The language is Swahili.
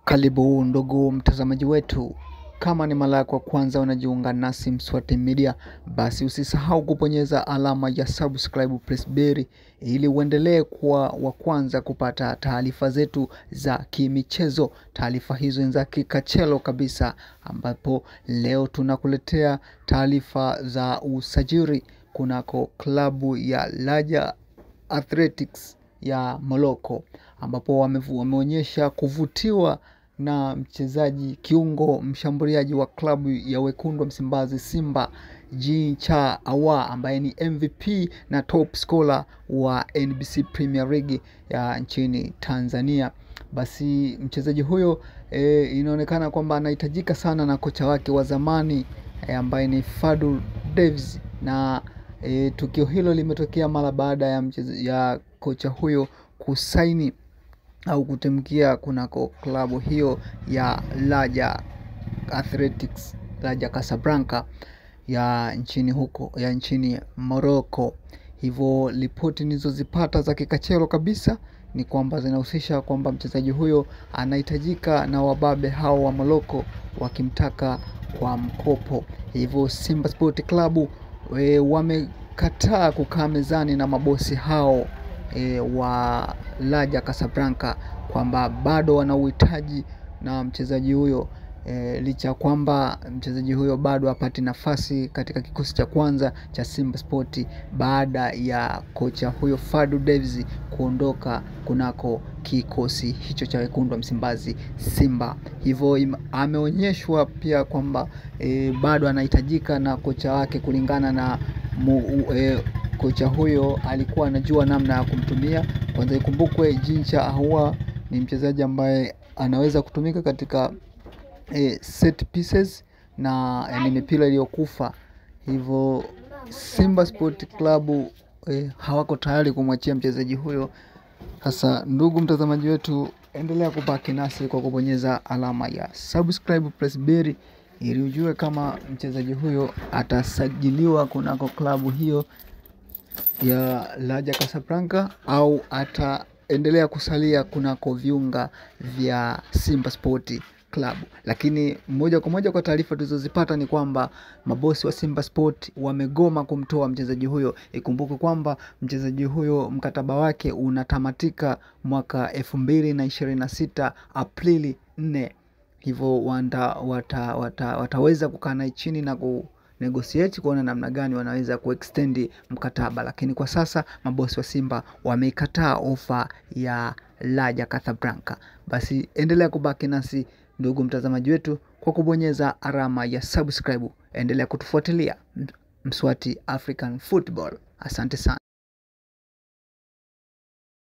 Karibu ndugu mtazamaji wetu, kama ni mara yako ya kwanza unajiunga nasi Mswati Media, basi usisahau kubonyeza alama ya subscribe press bell ili uendelee kuwa wa kwanza kupata taarifa zetu za kimichezo. Taarifa hizo ni za kikachelo kabisa, ambapo leo tunakuletea taarifa za usajili kunako klabu ya Raja Athletics ya Morocco, ambapo wameonyesha kuvutiwa na mchezaji kiungo mshambuliaji wa klabu ya wekundu wa Msimbazi Simba, Jean Charles Ahoua, ambaye ni MVP na top scorer wa NBC Premier League ya nchini Tanzania. Basi mchezaji huyo inaonekana kwamba anahitajika sana na kocha wake wa zamani ambaye ni Fadlu Davids, na tukio hilo limetokea mara baada ya kocha huyo kusaini au kutemkia kunako klabu hiyo ya Raja Athletics, Raja Casablanca ya nchini Morocco. Hivyo ripoti nilizozipata za kikachero kabisa ni kwamba zinahusisha kwamba mchezaji huyo anahitajika na wababe hao wa Morocco wakimtaka kwa mkopo. Hivyo Simba Sport Club wamekataa kukaa mezani na mabosi hao wa Raja Casablanca kwamba bado wana uhitaji na mchezaji huyo, licha kwamba mchezaji huyo bado hapati nafasi katika kikosi cha kwanza cha Simba Sport baada ya kocha huyo Fadlu Davids kuondoka kunako kikosi hicho cha wekundu wa Msimbazi Simba. Hivyo ameonyeshwa pia kwamba bado anahitajika na kocha wake, kulingana na kocha huyo alikuwa anajua namna ya kumtumia. Kwanza ikumbukwe Jean Charles Ahoua ni mchezaji ambaye anaweza kutumika katika set pieces na mipira iliyokufa. Hivyo Simba Sport Club hawako tayari kumwachia mchezaji huyo. Sasa ndugu mtazamaji wetu, endelea kubaki nasi kwa kubonyeza alama ya subscribe press bell ili ujue kama mchezaji huyo atasajiliwa kunako klabu hiyo ya Raja Casablanca au ataendelea kusalia kunako viunga vya Simba Sport Club. Lakini moja kwa moja kwa taarifa tulizozipata ni kwamba mabosi wa Simba Sport wamegoma kumtoa mchezaji huyo. Ikumbuke kwamba mchezaji huyo mkataba wake unatamatika mwaka 2026 Aprili 4. Hivyo wataweza kukaa naye chini na negotiate kuona namna gani wanaweza kuextend mkataba, lakini kwa sasa mabosi wa Simba wameikataa ofa ya Raja Casablanca. Basi endelea kubaki nasi ndugu mtazamaji wetu kwa kubonyeza alama ya subscribe. Endelea kutufuatilia Mswati African Football. Asante sana.